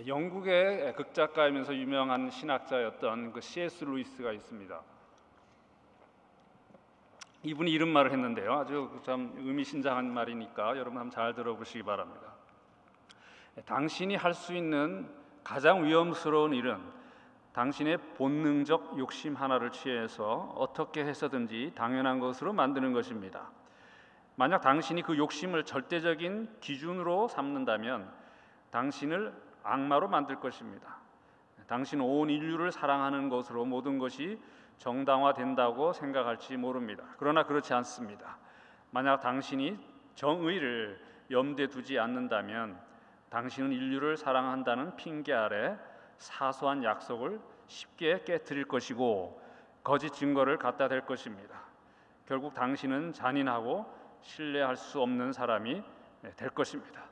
영국의 극작가이면서 유명한 신학자였던 C.S. 루이스가 있습니다. 이분이 이런 말을 했는데요. 아주 참 의미심장한 말이니까 여러분 한번 잘 들어보시기 바랍니다. 당신이 할 수 있는 가장 위험스러운 일은 당신의 본능적 욕심 하나를 취해서 어떻게 해서든지 당연한 것으로 만드는 것입니다. 만약 당신이 그 욕심을 절대적인 기준으로 삼는다면 당신을 악마로 만들 것입니다. 당신은 온 인류를 사랑하는 것으로 모든 것이 정당화된다고 생각할지 모릅니다. 그러나 그렇지 않습니다. 만약 당신이 정의를 염두에 두지 않는다면 당신은 인류를 사랑한다는 핑계 아래 사소한 약속을 쉽게 깨트릴 것이고 거짓 증거를 갖다 댈 것입니다. 결국 당신은 잔인하고 신뢰할 수 없는 사람이 될 것입니다.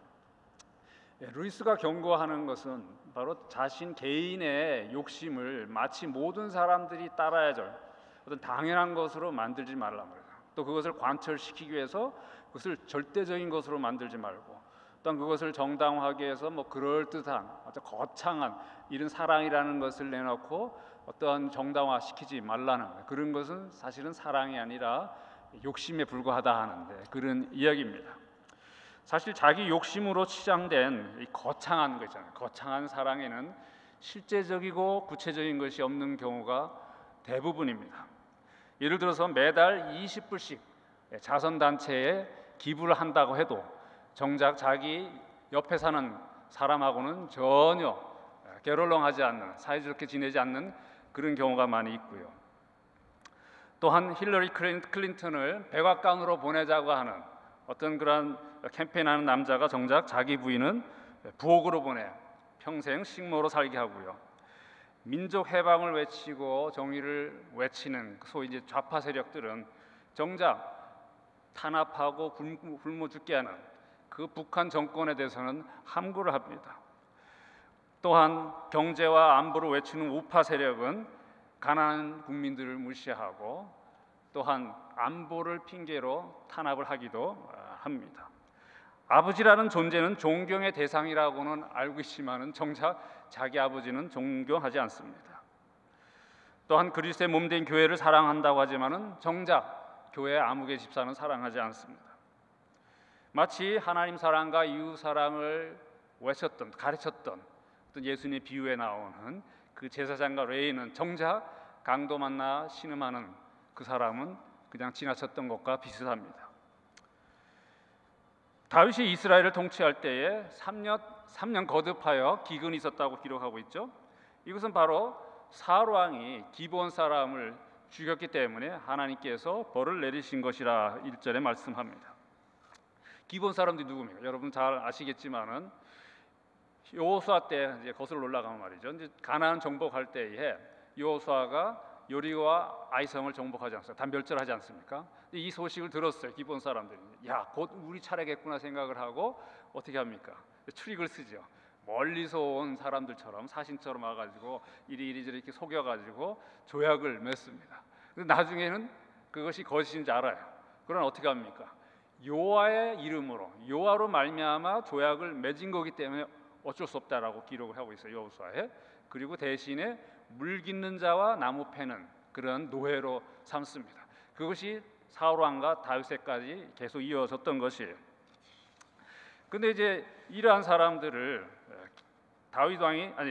루이스가 경고하는 것은 바로 자신 개인의 욕심을 마치 모든 사람들이 따라야 할 어떤 당연한 것으로 만들지 말라 말이에요. 또 그것을 관철시키기 위해서 그것을 절대적인 것으로 만들지 말고 또한 그것을 정당화하기 위해서 그럴듯한 아주 거창한 이런 사랑이라는 것을 내놓고 어떤 정당화시키지 말라는 그런 것은 사실은 사랑이 아니라 욕심에 불과하다 하는데 그런 이야기입니다. 사실 자기 욕심으로 치장된 이 거창한 거 있잖아요. 거창한 사랑에는 실제적이고 구체적인 것이 없는 경우가 대부분입니다. 예를 들어서 매달 20불씩 자선단체에 기부를 한다고 해도 정작 자기 옆에 사는 사람하고는 전혀 게롤렁하지 않는, 사이좋게 지내지 않는 그런 경우가 많이 있고요. 또한 힐러리 클린턴을 백악관으로 보내자고 하는 어떤 그런 캠페인하는 남자가 정작 자기 부인은 부엌으로 보내 평생 식모로 살게 하고요. 민족 해방을 외치고 정의를 외치는 소위 이제 좌파 세력들은 정작 탄압하고 굶어 죽게 하는 그 북한 정권에 대해서는 함구를 합니다. 또한 경제와 안보를 외치는 우파 세력은 가난한 국민들을 무시하고 또한 안보를 핑계로 탄압을 하기도 합니다. 아버지라는 존재는 존경의 대상이라고는 알고 있지만은 정작 자기 아버지는 존경하지 않습니다. 또한 그리스도의 몸된 교회를 사랑한다고 하지만은 정작 교회 아무개 집사는 사랑하지 않습니다. 마치 하나님 사랑과 이웃 사랑을 외쳤던 가르쳤던 어떤 예수님의 비유에 나오는 그 제사장과 레위는 정작 강도 만나 신음하는 그 사람은 그냥 지나쳤던 것과 비슷합니다. 다윗이 이스라엘을 통치할 때에 3년 거듭하여 기근이 있었다고 기록하고 있죠. 이것은 바로 사울 왕이 기브온 사람을 죽였기 때문에 하나님께서 벌을 내리신 것이라 1절에 말씀합니다. 기브온 사람들이 누굽니까? 여러분 잘 아시겠지만은 여호수아 때 이제 거슬러 올라가면 말이죠. 이제 가나안 정복할 때에 여호수아가 여리고와 아이성을 정복하지 않습니까? 단별절하지 않습니까? 이 소식을 들었어요. 기브온 사람들이. 야, 곧 우리 차례겠구나 생각을 하고 어떻게 합니까? 추릭을 쓰죠. 멀리서 온 사람들처럼 사신처럼 와가지고 이리저리 이렇게 속여가지고 조약을 맺습니다. 나중에는 그것이 거짓인지 알아요. 그러나 어떻게 합니까? 여호와의 이름으로 여호와로 말미암아 조약을 맺은 거기 때문에 어쩔 수 없다라고 기록을 하고 있어요. 여호수아에. 그리고 대신에 물 깃는 자와 나무 패는 그런 노예로 삼습니다. 그것이 사울 왕과 다윗에까지 계속 이어졌던 것이에요. 근데 이제 이러한 사람들을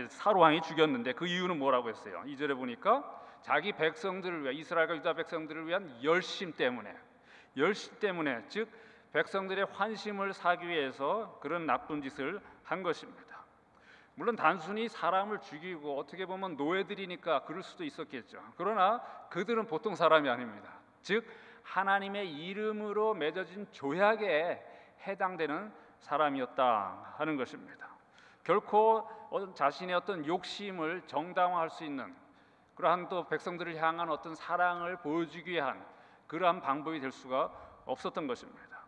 사울 왕이 죽였는데 그 이유는 뭐라고 했어요? 2절에 보니까 자기 백성들을 위해 이스라엘과 유다 백성들을 위한 열심 때문에 즉 백성들의 환심을 사기 위해서 그런 나쁜 짓을 한 것입니다. 물론 단순히 사람을 죽이고 어떻게 보면 노예들이니까 그럴 수도 있었겠죠. 그러나 그들은 보통 사람이 아닙니다. 즉 하나님의 이름으로 맺어진 조약에 해당되는 사람이었다 하는 것입니다. 결코 자신의 어떤 욕심을 정당화할 수 있는 그러한 또 백성들을 향한 어떤 사랑을 보여주기 위한 그러한 방법이 될 수가 없었던 것입니다.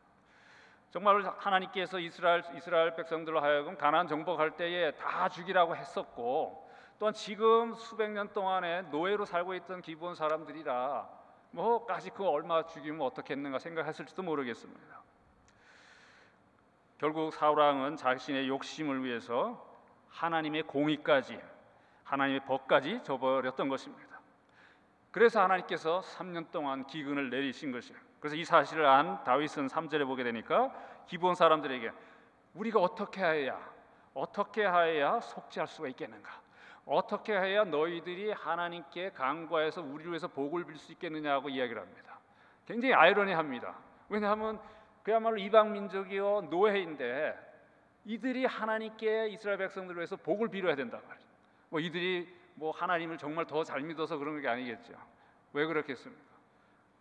정말 하나님께서 이스라엘 백성들로 하여금 가나안 정복할 때에 다 죽이라고 했었고 또한 지금 수백 년 동안에 노예로 살고 있던 기브온 사람들이라 뭐까지 그 얼마 죽이면 어떻겠는가 생각했을지도 모르겠습니다. 결국 사울 왕은 자신의 욕심을 위해서 하나님의 공의까지, 하나님의 법까지 저버렸던 것입니다. 그래서 하나님께서 3년 동안 기근을 내리신 것이에요. 그래서 이 사실을 안 다윗은 3절에 보게 되니까 기브온 사람들에게 우리가 어떻게 하여야 속죄할 수가 있겠는가? 어떻게 해야 너희들이 하나님께 간구해서 우리를 위해서 복을 빌 수 있겠느냐고 이야기를 합니다. 굉장히 아이러니합니다. 왜냐하면 그야말로 이방 민족이요 노예인데 이들이 하나님께 이스라엘 백성들을 위해서 복을 빌어야 된단 말이에요. 뭐 이들이 뭐 하나님을 정말 더 잘 믿어서 그런 게 아니겠죠. 왜 그렇겠습니까?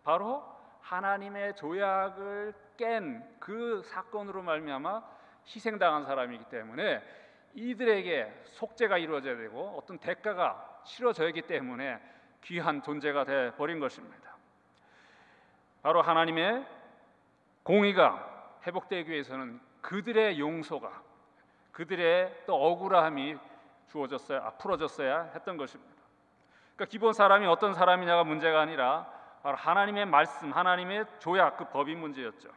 바로 하나님의 조약을 깬 그 사건으로 말미암아 희생당한 사람이기 때문에 이들에게 속죄가 이루어져야 되고 어떤 대가가 치러져야 하기 때문에 귀한 존재가 돼 버린 것입니다. 바로 하나님의 공의가 회복되기 위해서는 그들의 용서가, 그들의 또 억울함이 풀어졌어야 했던 것입니다. 그러니까 기본 사람이 어떤 사람이냐가 문제가 아니라 바로 하나님의 말씀, 하나님의 조약, 그 법이 문제였죠.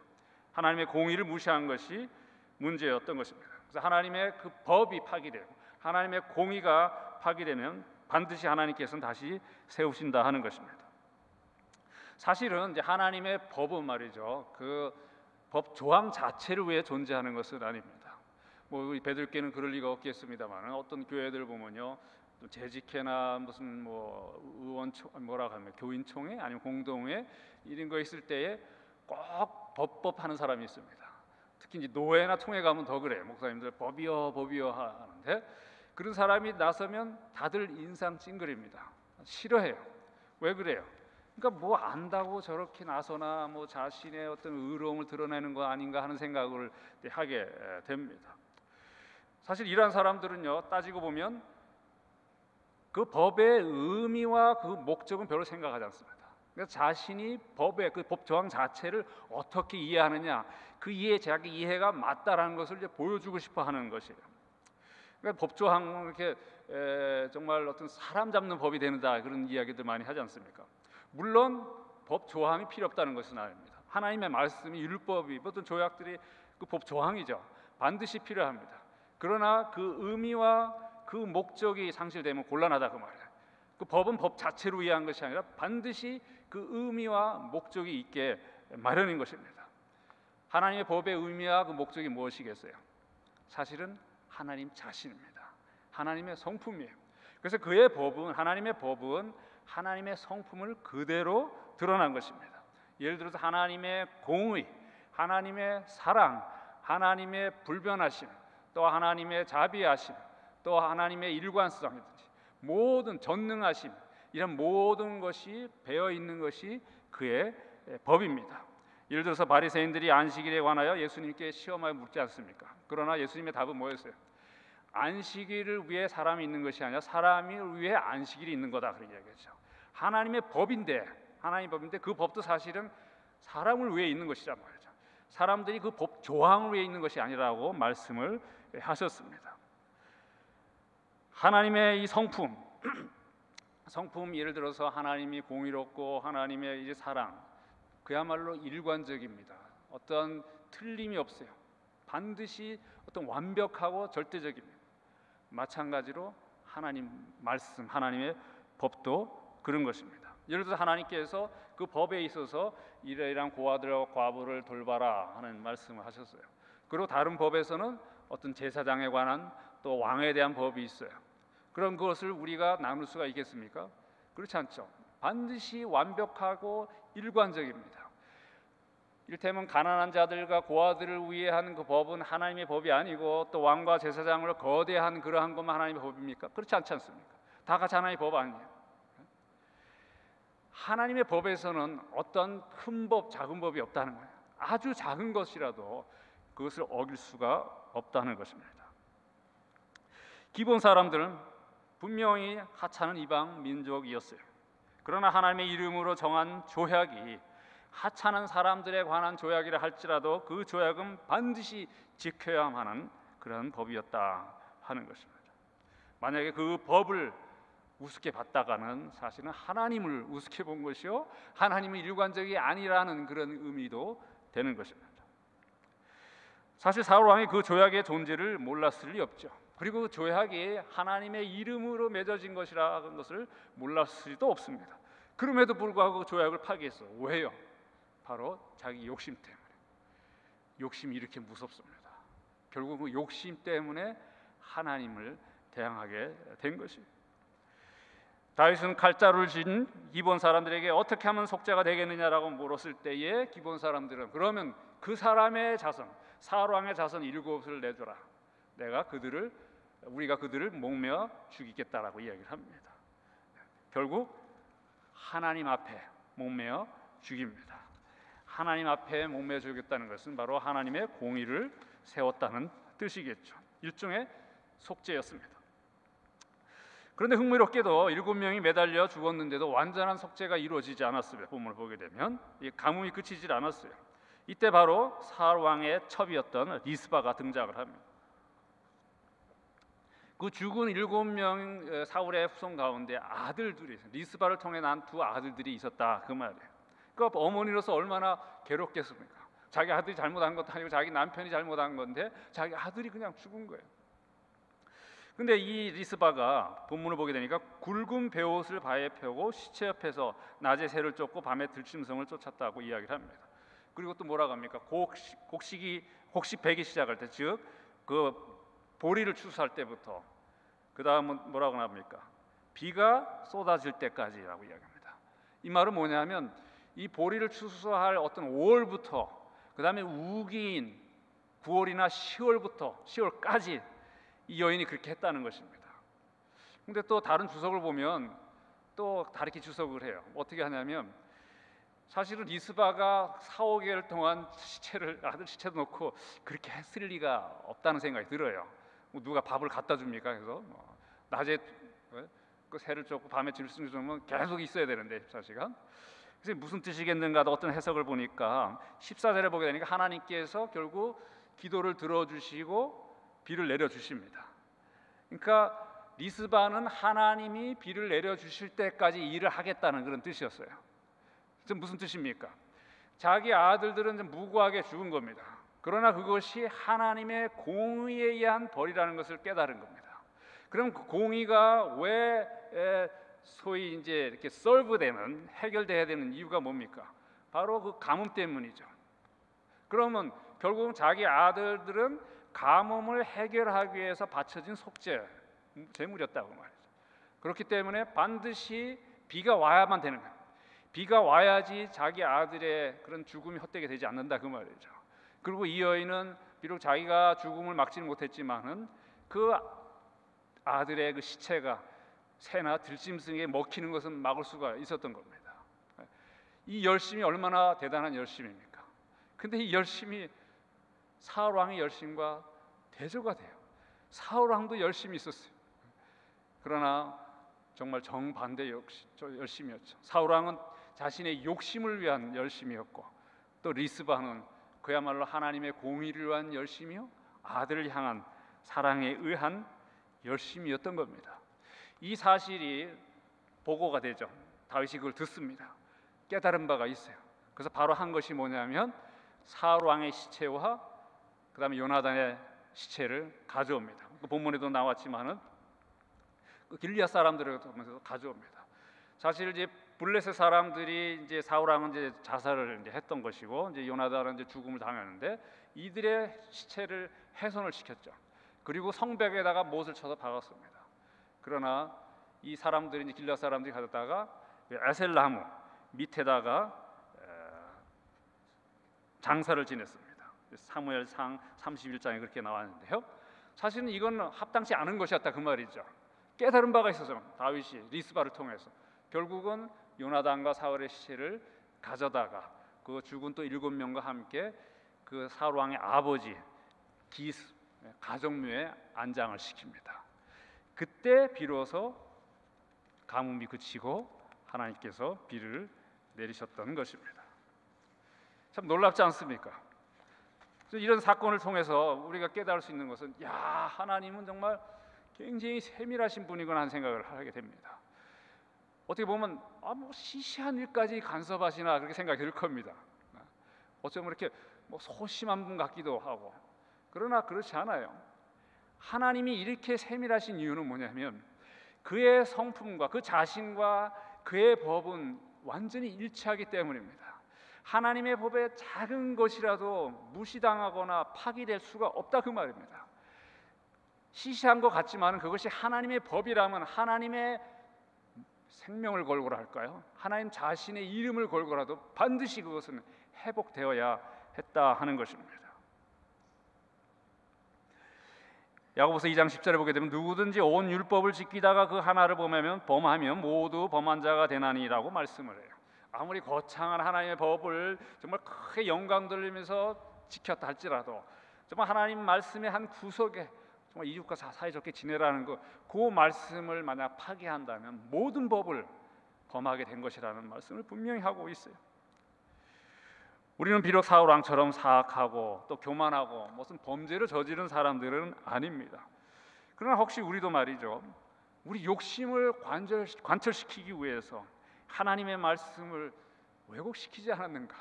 하나님의 공의를 무시한 것이 문제였던 것입니다. 그래서 하나님의 그 법이 파기되고 하나님의 공의가 파기되면 반드시 하나님께서는 다시 세우신다 하는 것입니다. 사실은 이제 하나님의 법은 말이죠. 그 법 조항 자체를 위해 존재하는 것은 아닙니다. 뭐 베들교회는 그럴 리가 없겠습니다만 어떤 교회들 보면요, 재직회나 무슨 뭐 의원총 뭐라고 하면 교인총회 아니면 공동회 이런 거 있을 때에 꼭 법하는 사람이 있습니다. 특히 이제 노회나 총회 가면 더 그래요. 목사님들 법이요 하는데 그런 사람이 나서면 다들 인상 찡그립니다. 싫어해요. 왜 그래요? 그러니까 뭐 안다고 저렇게 나서나 뭐 자신의 어떤 의로움을 드러내는 거 아닌가 하는 생각을 하게 됩니다. 사실 이런 사람들은요, 따지고 보면 그 법의 의미와 그 목적은 별로 생각하지 않습니다. 그러니까 자신이 법의 그 법 조항 자체를 어떻게 이해하느냐, 그 자기 이해가 맞다라는 것을 이제 보여주고 싶어하는 것이에요. 그러니까 법 조항은 이렇게 정말 어떤 사람 잡는 법이 된다 그런 이야기들 많이 하지 않습니까? 물론 법 조항이 필요 없다는 것은 아닙니다. 하나님의 말씀이 율법이 어떤 조약들이 그 법 조항이죠. 반드시 필요합니다. 그러나 그 의미와 그 목적이 상실되면 곤란하다 그 말이에요. 그 법은 법 자체로 위한 것이 아니라 반드시 그 의미와 목적이 있게 마련인 것입니다. 하나님의 법의 의미와 그 목적이 무엇이겠어요? 사실은 하나님 자신입니다. 하나님의 성품이에요. 그래서 그의 법은 하나님의 성품을 그대로 드러난 것입니다. 예를 들어서 하나님의 공의, 하나님의 사랑, 하나님의 불변하심, 또 하나님의 자비하심, 또 하나님의 일관성이든지 모든 전능하심, 이런 모든 것이 배어 있는 것이 그의 법입니다. 예를 들어서 바리새인들이 안식일에 관하여 예수님께 시험하여 묻지 않습니까? 그러나 예수님의 답은 뭐였어요? 안식일을 위해 사람이 있는 것이 아니라 사람을 위해 안식일이 있는 거다 그렇게 이야기했죠. 하나님의 법인데 그 법도 사실은 사람을 위해 있는 것이란 말이죠. 사람들이 그 법 조항을 위해 있는 것이 아니라고 말씀을 하셨습니다. 하나님의 이 성품 예를 들어서 하나님이 공의롭고 하나님의 이제 사랑, 그야말로 일관적입니다. 어떤 틀림이 없어요. 반드시 어떤 완벽하고 절대적입니다. 마찬가지로 하나님 말씀, 하나님의 법도 그런 것입니다. 예를 들어서 하나님께서 그 법에 있어서 이러이러한 고아들과 과부를 돌봐라 하는 말씀을 하셨어요. 그리고 다른 법에서는 어떤 제사장에 관한 또 왕에 대한 법이 있어요. 그런 것을 우리가 나눌 수가 있겠습니까? 그렇지 않죠. 반드시 완벽하고 일관적입니다. 이를테면 가난한 자들과 고아들을 위해 한 그 법은 하나님의 법이 아니고 또 왕과 제사장으로 거대한 그러한 것만 하나님의 법입니까? 그렇지 않습니까? 다 같이 하나님의 법 아니에요. 하나님의 법에서는 어떤 큰 법, 작은 법이 없다는 거예요. 아주 작은 것이라도 그것을 어길 수가 없다는 것입니다. 기본 사람들은 분명히 하찮은 이방 민족이었어요. 그러나 하나님의 이름으로 정한 조약이 하찮은 사람들에 관한 조약이라 할지라도 그 조약은 반드시 지켜야만 하는 그런 법이었다 하는 것입니다. 만약에 그 법을 우습게 봤다가는 사실은 하나님을 우습게 본 것이요, 하나님은 일관적이 아니라는 그런 의미도 되는 것입니다. 사실 사울 왕이 그 조약의 존재를 몰랐을 리 없죠. 그리고 조약이 하나님의 이름으로 맺어진 것이라는 것을 몰랐을 수도 없습니다. 그럼에도 불구하고 조약을 파기했어. 왜요? 바로 자기 욕심 때문에. 욕심이 이렇게 무섭습니다. 결국 그 욕심 때문에 하나님을 대항하게 된 것입니다. 다윗은 칼자루를 쥔 기본 사람들에게 어떻게 하면 속죄가 되겠느냐라고 물었을 때에 기본 사람들은 그러면 그 사람의 자손, 사울왕의 자손 7을 내줘라. 우리가 그들을 목매어 죽이겠다라고 이야기를 합니다. 결국 하나님 앞에 목매어 죽입니다. 하나님 앞에 목매어 죽였다는 것은 바로 하나님의 공의를 세웠다는 뜻이겠죠. 일종의 속죄였습니다. 그런데 흥미롭게도 7명이 매달려 죽었는데도 완전한 속죄가 이루어지지 않았습니다. 본문을 보게 되면 이 가뭄이 그치질 않았어요. 이때 바로 사울 왕의 첩이었던 리스바가 등장을 합니다. 그 죽은 7명 사울의 후손 가운데 아들들이 리스바를 통해 난 두 아들들이 있었다 그 말이에요. 그러니까 어머니로서 얼마나 괴롭겠습니까? 자기 아들이 잘못한 것도 아니고 자기 남편이 잘못한 건데 자기 아들이 그냥 죽은 거예요. 근데 이 리스바가 본문을 보게 되니까 굵은 베옷을 바에 펴고 시체 옆에서 낮에 새를 쫓고 밤에 들짐승을 쫓았다고 이야기를 합니다. 그리고 또 뭐라고 합니까? 곡식배기 시작할 때, 즉 그 보리를 추수할 때부터 그 다음은 뭐라고 합니까? 비가 쏟아질 때까지라고 이야기합니다. 이 말은 뭐냐면 이 보리를 추수할 어떤 5월부터 그 다음에 우기인 9월이나 10월까지 이 여인이 그렇게 했다는 것입니다. 근데 또 다른 주석을 보면 또 다르게 주석을 해요. 어떻게 하냐면 사실은 리스바가 4-5개월 동안 아들 시체도 놓고 그렇게 했을 리가 없다는 생각이 들어요. 누가 밥을 갖다 줍니까? 그래서 낮에 그 새를 쫓고 밤에 들숨을 쫓으면 계속 있어야 되는데 24시간. 그래서 무슨 뜻이겠는가 어떤 해석을 보니까 14절에 보게 되니까 하나님께서 결국 기도를 들어주시고 비를 내려주십니다. 그러니까 리스바는 하나님이 비를 내려주실 때까지 일을 하겠다는 그런 뜻이었어요. 무슨 뜻입니까? 자기 아들들은 무고하게 죽은 겁니다. 그러나 그것이 하나님의 공의에 의한 벌이라는 것을 깨달은 겁니다. 그럼 그 공의가 왜 소위 이제 이렇게 solve되는 해결돼야 되는 이유가 뭡니까? 바로 그 가뭄 때문이죠. 그러면 결국은 자기 아들들은 가뭄을 해결하기 위해서 바쳐진 속죄 제물이었다고 말이죠. 그렇기 때문에 반드시 비가 와야만 되는 거예요. 비가 와야지 자기 아들의 그런 죽음이 헛되게 되지 않는다 그 말이죠. 그리고 이 여인은 비록 자기가 죽음을 막지는 못했지만은 그 아들의 그 시체가 새나 들짐승에 먹히는 것은 막을 수가 있었던 겁니다. 이 열심이 얼마나 대단한 열심입니까? 근데 이 열심이 사울 왕의 열심과 대조가 돼요. 사울 왕도 열심이 있었어요. 그러나 정말 정반대 열심이었죠. 사울 왕은 자신의 욕심을 위한 열심이었고 또 리스바는 그야말로 하나님의 공의를 위한 열심이요 아들을 향한 사랑에 의한 열심이었던 겁니다. 이 사실이 보고가 되죠. 다윗이 그걸 듣습니다. 깨달은 바가 있어요. 그래서 바로 한 것이 뭐냐면 사울 왕의 시체와 그 다음에 요나단의 시체를 가져옵니다. 그 본문에도 나왔지만은 그 길리앗 사람들을 통해서 가져옵니다. 사실 이제 블레셋 사람들이 이제 사울 왕은 이제 자살을 이제 했던 것이고 이제 요나단은 이제 죽음을 당했는데 이들의 시체를 훼손을 시켰죠. 그리고 성벽에다가 못을 쳐서 박았습니다. 그러나 이 사람들이 이제 길리앗 사람들이 가졌다가 에셀 나무 밑에다가 장사를 지냈습니다. 사무엘상 31장에 그렇게 나왔는데요. 사실은 이건 합당치 않은 것이었다 그 말이죠. 깨달은 바가 있어서 다윗이 리스바를 통해서 결국은 요나단과 사울의 시체를 가져다가 그 죽은 또 7명과 함께 그 사울 왕의 아버지 기스 가정묘에 안장을 시킵니다. 그때 비로소 가뭄이 그치고 하나님께서 비를 내리셨던 것입니다. 참 놀랍지 않습니까? 이런 사건을 통해서 우리가 깨달을 수 있는 것은 하나님은 정말 굉장히 세밀하신 분이구나 하는 생각을 하게 됩니다. 어떻게 보면 뭐 시시한 일까지 간섭하시나 그렇게 생각이 들 겁니다. 어쩌면 이렇게 뭐 소심한 분 같기도 하고 그러나 그렇지 않아요. 하나님이 이렇게 세밀하신 이유는 뭐냐면 그의 성품과 그 자신과 그의 법은 완전히 일치하기 때문입니다. 하나님의 법에 작은 것이라도 무시당하거나 파기될 수가 없다 그 말입니다. 시시한 것 같지만 그것이 하나님의 법이라면 하나님의 생명을 걸고라 할까요? 하나님 자신의 이름을 걸고라도 반드시 그것은 회복되어야 했다 하는 것입니다. 야고보서 2장 10절에 보게 되면 누구든지 온 율법을 지키다가 그 하나를 범하면 모두 범한 자가 되나니라고 말씀을 해요. 아무리 거창한 하나님의 법을 정말 크게 영광 돌리면서 지켰다 할지라도 정말 하나님 말씀의 한 구석에 정말 이웃과 사이좋게 지내라는 그 말씀을 만약 파기한다면 모든 법을 범하게 된 것이라는 말씀을 분명히 하고 있어요. 우리는 비록 사울 왕처럼 사악하고 또 교만하고 무슨 범죄를 저지른 사람들은 아닙니다. 그러나 혹시 우리도 말이죠, 우리 욕심을 관철시키기 위해서 하나님의 말씀을 왜곡시키지 않았는가?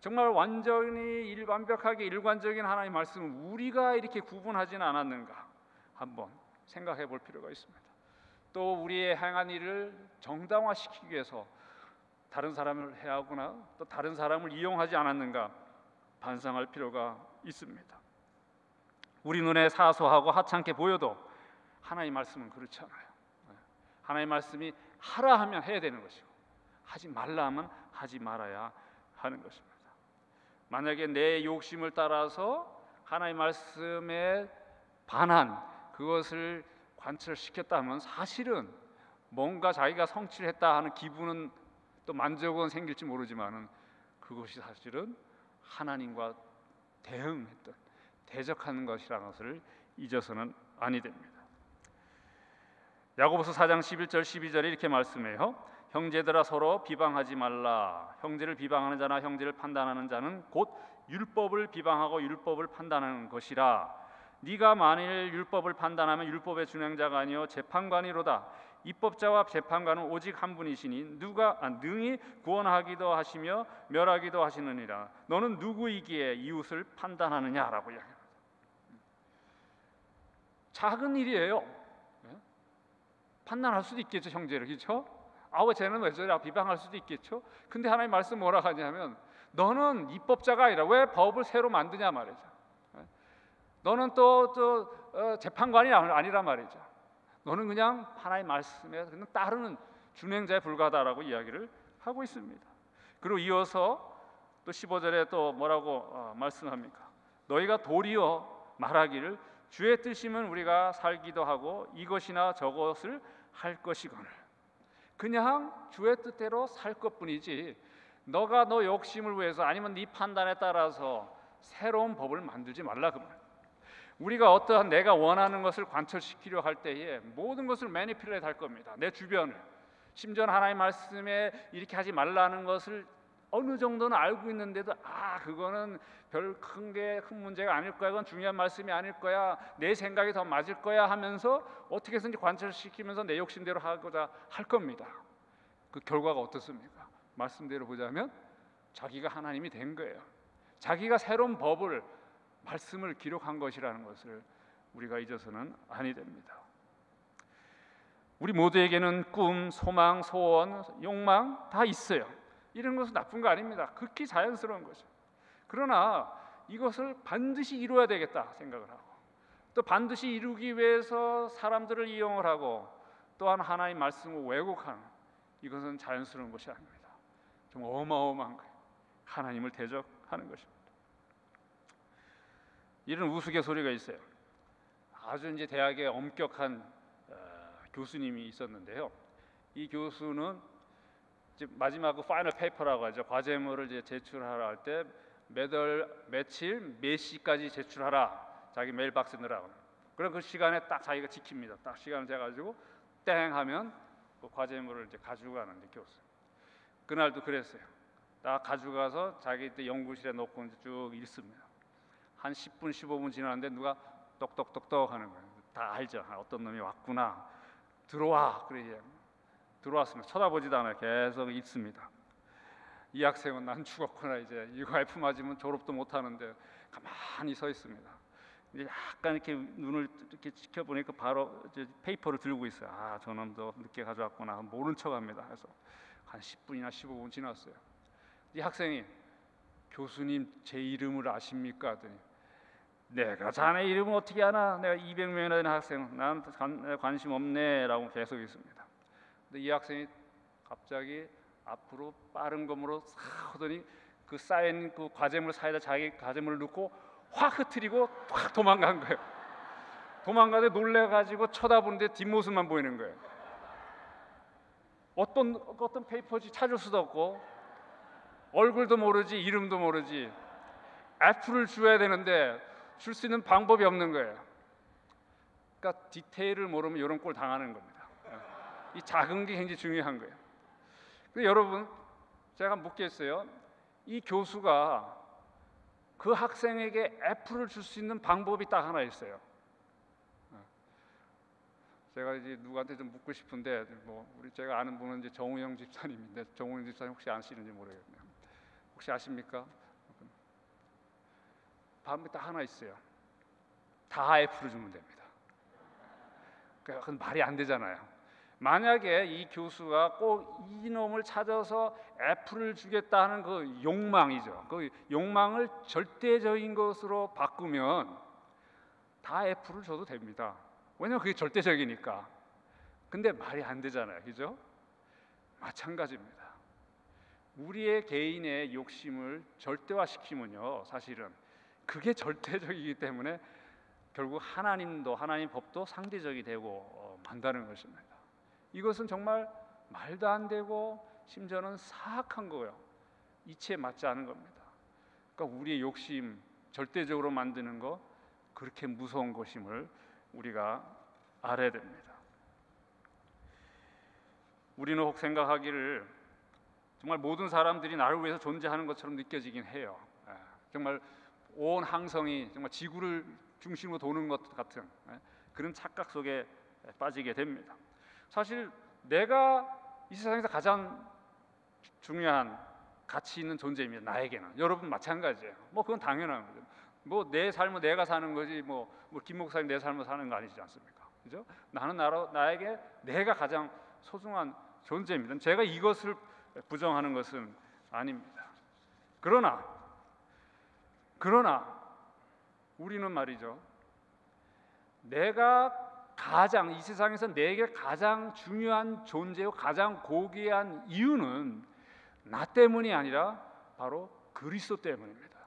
정말 완전히 완벽하게 일관적인 하나님의 말씀을 우리가 이렇게 구분하지는 않았는가? 한번 생각해 볼 필요가 있습니다. 또 우리의 행한 일을 정당화시키기 위해서 다른 사람을 해하거나 또 다른 사람을 이용하지 않았는가 반성할 필요가 있습니다. 우리 눈에 사소하고 하찮게 보여도 하나님의 말씀은 그렇지 않아요. 하나님의 말씀이 하라 하면 해야 되는 것이고 하지 말라 하면 하지 말아야 하는 것입니다. 만약에 내 욕심을 따라서 하나님의 말씀에 반한 그것을 관철시켰다면 사실은 뭔가 자기가 성취를 했다 하는 기분은 또 만족은 생길지 모르지만은 그것이 사실은 하나님과 대응했던 대적하는 것이라는 것을 잊어서는 아니 됩니다. 야고보서 4장 11절 12절에 이렇게 말씀해요. 형제들아 서로 비방하지 말라. 형제를 비방하는 자나 형제를 판단하는 자는 곧 율법을 비방하고 율법을 판단하는 것이라. 네가 만일 율법을 판단하면 율법의 준행자가 아니요 재판관이로다. 입법자와 재판관은 오직 한 분이시니 능히 구원하기도 하시며 멸하기도 하시느니라. 너는 누구이기에 이웃을 판단하느냐라고 이야기합니다. 작은 일이에요. 판단할 수도 있겠죠, 형제를. 그렇죠? 왜 쟤는 왜 저래? 비방할 수도 있겠죠. 근데 하나님 말씀 뭐라 하냐면 너는 입법자가 아니라 왜 법을 새로 만드냐 말이죠. 너는 또 재판관이 아니란 말이죠. 너는 그냥 하나님의 말씀에 그냥 따르는 준행자에 불과하다라고 이야기를 하고 있습니다. 그리고 이어서 또 15절에 또 뭐라고 말씀합니까? 너희가 도리어 말하기를 주의 뜻이면 우리가 살기도 하고 이것이나 저것을 할 것이거늘. 그냥 주의 뜻대로 살 것뿐이지 너가 너 욕심을 위해서 아니면 네 판단에 따라서 새로운 법을 만들지 말라 그 말. 우리가 어떠한 내가 원하는 것을 관철시키려 할 때에 모든 것을 매니플레이트 할 겁니다. 내 주변을. 심지어 하나님의 말씀에 이렇게 하지 말라는 것을 어느 정도는 알고 있는데도 그거는 별 큰 문제가 아닐 거야. 그건 중요한 말씀이 아닐 거야. 내 생각이 더 맞을 거야 하면서 어떻게 해서든지 관철시키면서 내 욕심대로 하고자 할 겁니다. 그 결과가 어떻습니까? 말씀대로 보자면 자기가 하나님이 된 거예요. 자기가 새로운 법을 말씀을 기록한 것이라는 것을 우리가 잊어서는 아니 됩니다. 우리 모두에게는 꿈, 소망, 소원, 욕망 다 있어요. 이런 것은 나쁜 거 아닙니다. 극히 자연스러운 거죠. 그러나 이것을 반드시 이루어야 되겠다 생각을 하고 또 반드시 이루기 위해서 사람들을 이용을 하고 또한 하나님 말씀을 왜곡하는 이것은 자연스러운 것이 아닙니다. 좀 어마어마한 거예요. 하나님을 대적하는 것입니다. 이런 우스갯소리가 있어요. 아주 이제 대학에 엄격한 교수님이 있었는데요. 이 교수는 이제 마지막 파이널 페이퍼라고 하죠. 과제물을 이제 제출하라 할 때 며칠 몇 시까지 제출하라. 자기 메일박스 넣으라고. 그럼 그 시간에 딱 자기가 지킵니다. 딱 시간을 재가지고 땡 하면 그 과제물을 이제 가지고 가는데 교수. 그날도 그랬어요. 딱 가져가서 자기 때 연구실에 놓고 이제 쭉 읽습니다. 한 10분 15분 지났는데 누가 똑똑똑똑 하는 거예요. 다 알죠. 어떤 놈이 왔구나. 들어와. 그래 들어왔습니다. 쳐다보지도 않아요. 계속 읽습니다. 이 학생은 난 죽었구나. 이제 이거 F 맞으면 졸업도 못 하는데 가만히 서 있습니다. 이제 약간 이렇게 눈을 이렇게 지켜보니까 바로 이제 페이퍼를 들고 있어요. 아, 저놈도 늦게 가져왔구나. 모른 척합니다. 그래서 한 10분이나 15분 지났어요. 이 학생이 교수님 제 이름을 아십니까? 하더니 내가 자네 이름을 어떻게 아나? 내가 200명이나 되는 학생, 난 관심 없네라고 계속 있습니다. 근데 이 학생이 갑자기 앞으로 빠른 검으로 싹 하더니 그 쌓인 그 과제물 사이에다 자기 과제물을 넣고 확 흩트리고 확 도망간 거예요. 도망가서 놀래가지고 쳐다보는데 뒷모습만 보이는 거예요. 어떤 페이퍼지 찾을 수도 없고 얼굴도 모르지 이름도 모르지 애플을 줘야 되는데 줄 수 있는 방법이 없는 거예요. 그러니까 디테일을 모르면 이런 꼴 당하는 겁니다. 이 작은 게 굉장히 중요한 거예요. 근데 여러분, 제가 묻겠어요. 이 교수가 그 학생에게 애플을 줄 수 있는 방법이 딱 하나 있어요. 제가 이제 누구한테 좀 묻고 싶은데 제가 아는 분은 이제 정우영 집사님인데 정우영 집사님 혹시 아시는지 모르겠네요. 혹시 아십니까? 방법이 딱 하나 있어요. 다 애플을 주면 됩니다. 그건 말이 안 되잖아요. 만약에 이 교수가 꼭 이놈을 찾아서 애플을 주겠다는 그 욕망이죠. 그 욕망을 절대적인 것으로 바꾸면 다 애플을 줘도 됩니다. 왜냐하면 그게 절대적이니까. 근데 말이 안 되잖아요. 그죠? 마찬가지입니다. 우리의 개인의 욕심을 절대화시키면요, 사실은 그게 절대적이기 때문에 결국 하나님도 하나님 법도 상대적이 되고 만다는 것입니다. 이것은 정말 말도 안 되고 심지어는 사악한 거예요. 이치에 맞지 않은 겁니다. 그러니까 우리의 욕심 절대적으로 만드는 거 그렇게 무서운 것임을 우리가 알아야 됩니다. 우리는 혹 생각하기를 정말 모든 사람들이 나를 위해서 존재하는 것처럼 느껴지긴 해요. 정말 온 항성이 정말 지구를 중심으로 도는 것 같은 그런 착각 속에 빠지게 됩니다. 사실 내가 이 세상에서 가장 중요한 가치 있는 존재입니다. 나에게는. 여러분 마찬가지예요. 그건 당연한 거죠. 내 삶은 내가 사는 거지 김 목사님 내 삶을 사는 거 아니지 않습니까? 그죠? 나는 나에게 내가 가장 소중한 존재입니다. 제가 이것을 부정하는 것은 아닙니다. 그러나 우리는 말이죠. 내가 이 세상에서 내게 가장 중요한 존재요 가장 고귀한 이유는 나 때문이 아니라 바로 그리스도 때문입니다.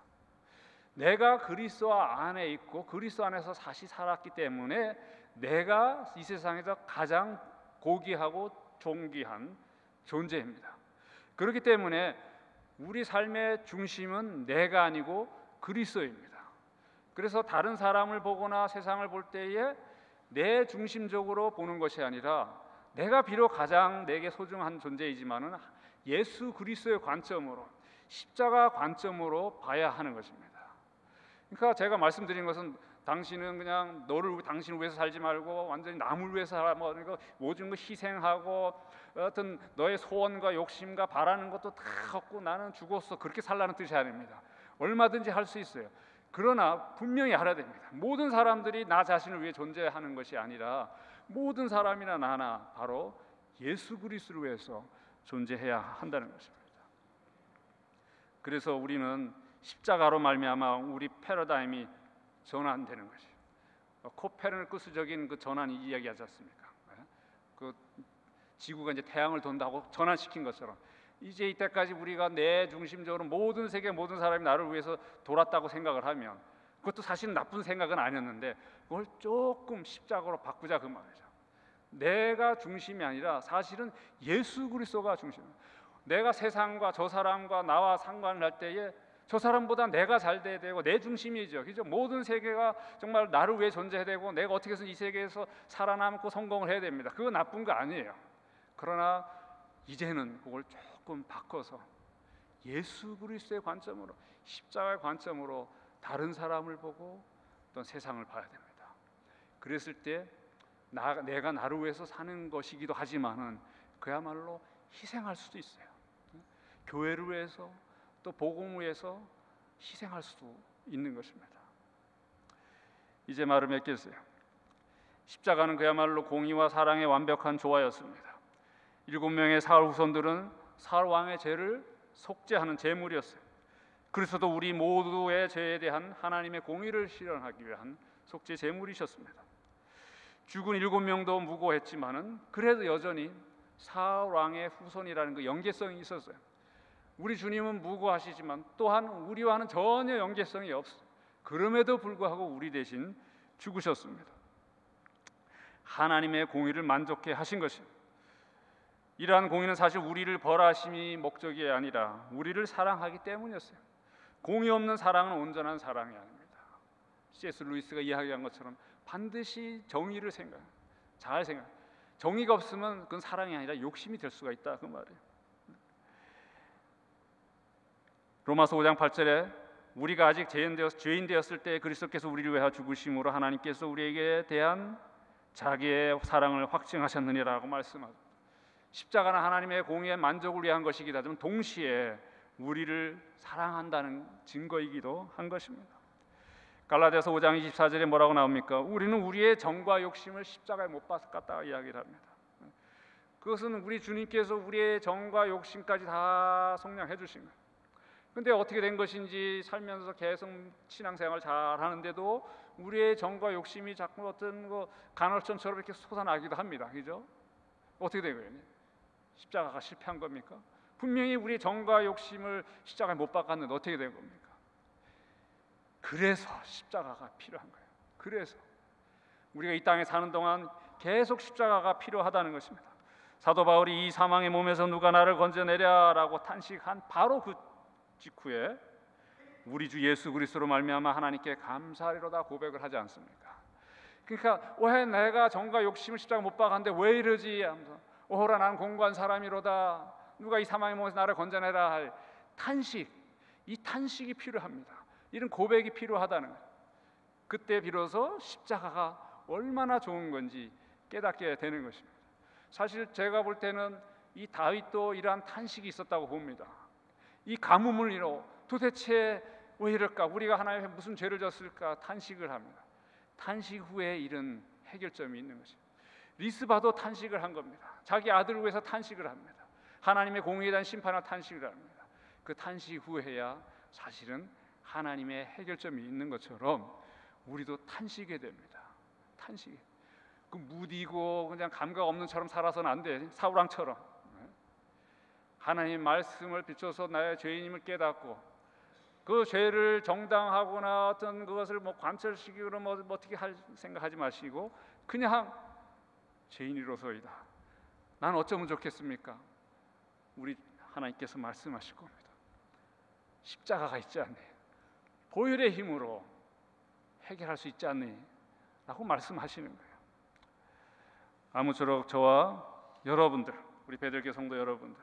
내가 그리스도 안에 있고 그리스도 안에서 다시 살았기 때문에 내가 이 세상에서 가장 고귀하고 존귀한 존재입니다. 그렇기 때문에 우리 삶의 중심은 내가 아니고 그리스도입니다. 그래서 다른 사람을 보거나 세상을 볼 때에 내 중심적으로 보는 것이 아니라 내가 비록 가장 내게 소중한 존재이지만은 예수 그리스도의 관점으로 십자가 관점으로 봐야 하는 것입니다. 그러니까 제가 말씀드린 것은 당신은 그냥 당신을 위해서 살지 말고 완전히 남을 위해서 살아 모든 거 희생하고 어떤 너의 소원과 욕심과 바라는 것도 다 갖고 나는 죽었어 그렇게 살라는 뜻이 아닙니다. 얼마든지 할 수 있어요. 그러나 분명히 알아야 됩니다. 모든 사람들이 나 자신을 위해 존재하는 것이 아니라 모든 사람이나 나나 바로 예수 그리스도를 위해서 존재해야 한다는 것입니다. 그래서 우리는 십자가로 말미암아 우리 패러다임이 전환되는 것이에요. 코페르니쿠스적인 그 전환 이야기하지 않습니까? 그 지구가 이제 태양을 돈다고 전환시킨 것처럼 이제 이때까지 우리가 내 중심적으로 모든 세계 모든 사람이 나를 위해서 돌았다고 생각을 하면 그것도 사실은 나쁜 생각은 아니었는데 그걸 조금 십자가로 바꾸자 그 말이죠. 내가 중심이 아니라 사실은 예수 그리스도가 중심이에요. 내가 세상과 저 사람과 나와 상관을 할 때에 저 사람보다 내가 잘 돼야 되고 내 중심이죠. 그죠? 모든 세계가 정말 나를 위해 존재해야 되고 내가 어떻게 해서 이 세계에서 살아남고 성공을 해야 됩니다. 그거 나쁜 거 아니에요. 그러나 이제는 그걸 조금 바꿔서 예수 그리스도의 관점으로 십자가의 관점으로 다른 사람을 보고 또 세상을 봐야 됩니다. 그랬을 때 내가 나를 위해서 사는 것이기도 하지만은 그야말로 희생할 수도 있어요. 교회를 위해서 또 복음을 위해서 희생할 수도 있는 것입니다. 이제 말을 맺겠어요. 십자가는 그야말로 공의와 사랑의 완벽한 조화였습니다. 7명의 사울 후손들은 사울 왕의 죄를 속죄하는 제물이었어요. 그리스도도 우리 모두의 죄에 대한 하나님의 공의를 실현하기 위한 속죄 제물이셨습니다. 죽은 7명도 무고했지만은 그래도 여전히 사울 왕의 후손이라는 그 연계성이 있었어요. 우리 주님은 무고하시지만 또한 우리와는 전혀 연계성이 없어요. 그럼에도 불구하고 우리 대신 죽으셨습니다. 하나님의 공의를 만족해 하신 것입니다. 이러한 공의는 사실 우리를 벌하심이 목적이 아니라 우리를 사랑하기 때문이었어요. 공의 없는 사랑은 온전한 사랑이 아닙니다. C.S. 루이스가 이야기한 것처럼 반드시 정의를 잘 생각. 정의가 없으면 그건 사랑이 아니라 욕심이 될 수가 있다 그 말이에요. 로마서 5장 8절에 우리가 아직 죄인 되었을 때 그리스도께서 우리를 위하여 죽으심으로 하나님께서 우리에게 대한 자기의 사랑을 확증하셨느니라고 말씀하죠. 십자가는 하나님의 공의의 만족을 위한 것이기도 하지만 동시에 우리를 사랑한다는 증거이기도 한 것입니다. 갈라디아서 5장 24절에 뭐라고 나옵니까? 우리는 우리의 정과 욕심을 십자가에 못 박았다 이야기를 합니다. 그것은 우리 주님께서 우리의 정과 욕심까지 다 속량해 주신 거예요. 근데 어떻게 된 것인지 살면서 계속 신앙생활 잘 하는데도 우리의 정과 욕심이 자꾸 어떤 간헐천처럼 이렇게 솟아나기도 합니다. 그죠? 어떻게 된 거예요? 십자가가 실패한 겁니까? 분명히 우리의 정과 욕심을 십자가에 못 박았는데 어떻게 된 겁니까? 그래서 십자가가 필요한 거예요. 그래서 우리가 이 땅에 사는 동안 계속 십자가가 필요하다는 것입니다. 사도 바울이 이 사망의 몸에서 누가 나를 건져내랴라고 탄식한 바로 그 직후에 우리 주 예수 그리스도로 말미암아 하나님께 감사하리로다 고백을 하지 않습니까? 그러니까 왜 내가 정과 욕심을 십자가 못 박았는데 왜 이러지 하면서 오호라 나는 공고한 사람이로다 누가 이 사망의 몸에서 나를 건져내라 할 탄식, 이 탄식이 필요합니다. 이런 고백이 필요하다는 거예요. 그때 비로소 십자가가 얼마나 좋은 건지 깨닫게 되는 것입니다. 사실 제가 볼 때는 이 다윗도 이러한 탄식이 있었다고 봅니다. 이 가뭄을 이뤄 도대체 왜 이럴까? 우리가 하나님께 무슨 죄를 졌을까? 탄식을 합니다. 탄식 후에 이런 해결점이 있는 것입니다. 리스바도 탄식을 한 겁니다. 자기 아들을 위해서 탄식을 합니다. 하나님의 공의에 대한 심판을 탄식을 합니다. 그 탄식 후에야 사실은 하나님의 해결점이 있는 것처럼 우리도 탄식이 됩니다. 탄식. 그 무디고 그냥 감각 없는 처럼 살아서는 안 돼. 사울왕처럼. 하나님 말씀을 비춰서 나의 죄인임을 깨닫고 그 죄를 정당하거나 어떤 그것을 관철시키거나 어떻게 할 생각하지 마시고 그냥 죄인으로서이다. 난 어쩌면 좋겠습니까? 우리 하나님께서 말씀하실 겁니다. 십자가가 있지 않니? 보혈의 힘으로 해결할 수 있지 않니? 라고 말씀하시는 거예요. 아무쪼록 저와 여러분들, 우리 베들교 성도 여러분들,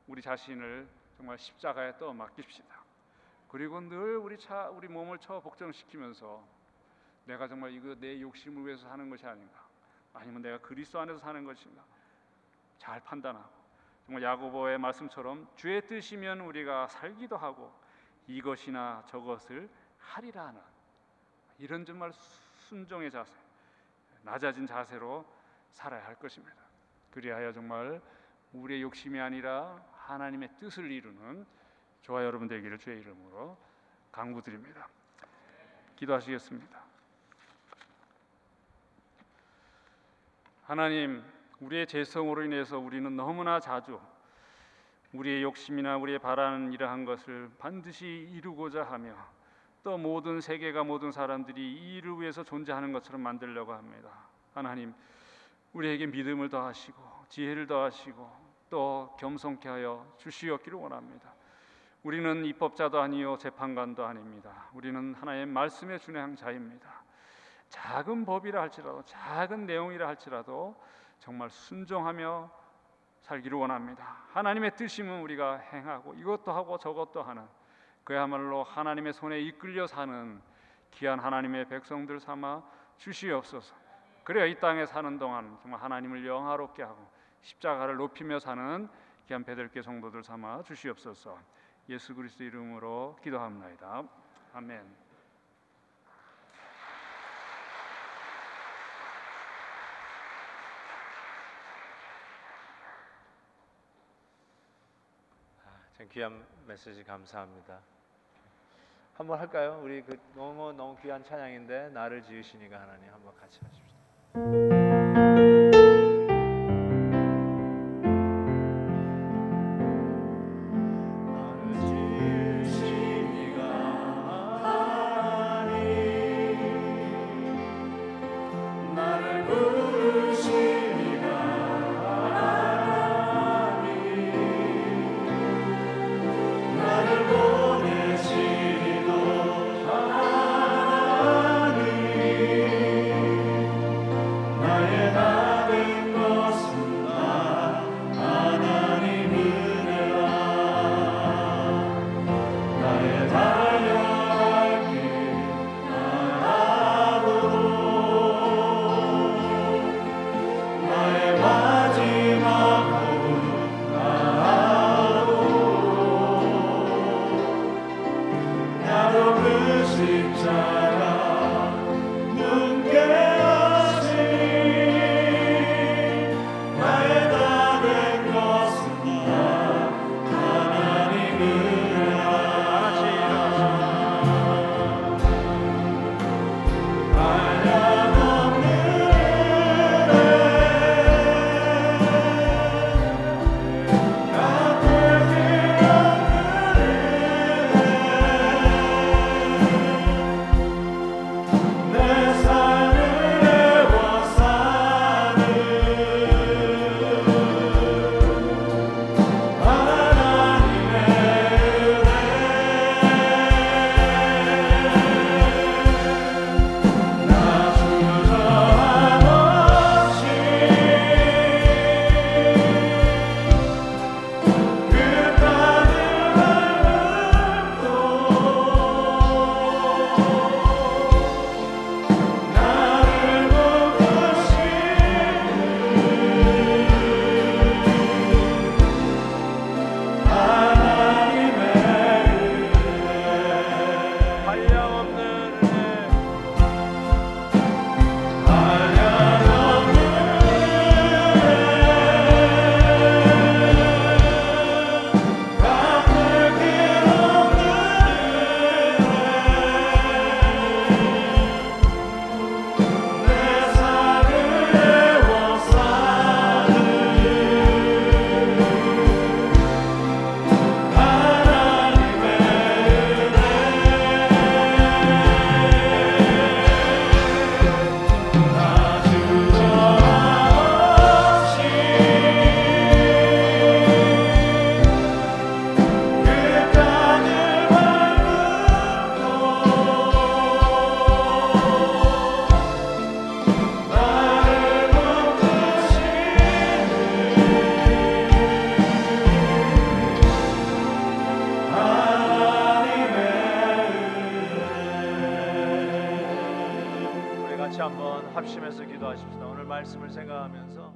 우리 자신을 정말 십자가에 떠 맡깁시다. 그리고 늘 우리 몸을 복종시키면서 내가 정말 이거 내 욕심을 위해서 사는 것이 아닌가, 아니면 내가 그리스도 안에서 사는 것인가 잘 판단하고 정말 야고보의 말씀처럼 주의 뜻이면 우리가 살기도 하고 이것이나 저것을 하리라 하는 이런 정말 순종의 자세, 낮아진 자세로 살아야 할 것입니다. 그리하여 정말 우리의 욕심이 아니라 하나님의 뜻을 이루는 저와 여러분 되기를 주의 이름으로 간구드립니다. 기도하시겠습니다. 하나님, 우리의 죄성으로 인해서 우리는 너무나 자주 우리의 욕심이나 우리의 바라는 이러한 것을 반드시 이루고자 하며 또 모든 세계가 모든 사람들이 이 일을 위해서 존재하는 것처럼 만들려고 합니다. 하나님, 우리에게 믿음을 더하시고 지혜를 더하시고 또 겸손케 하여 주시옵기를 원합니다. 우리는 입법자도 아니요 재판관도 아닙니다. 우리는 하나님의 말씀에 준행한 자입니다. 작은 법이라 할지라도 작은 내용이라 할지라도 정말 순종하며 살기를 원합니다. 하나님의 뜻이면 우리가 행하고 이것도 하고 저것도 하는 그야말로 하나님의 손에 이끌려 사는 귀한 하나님의 백성들 삼아 주시옵소서. 그래야 이 땅에 사는 동안 정말 하나님을 영화롭게 하고 십자가를 높이며 사는 귀한 베들교 성도들 삼아 주시옵소서. 예수 그리스도 이름으로 기도합니다. 아멘. 참 귀한 메시지 감사합니다. 한번 할까요? 우리 그 너무 귀한 찬양인데 나를 지으시니가 하나님 한번 같이 하십시다. 같이 한번 합심해서 기도하십시다. 오늘 말씀을 생각하면서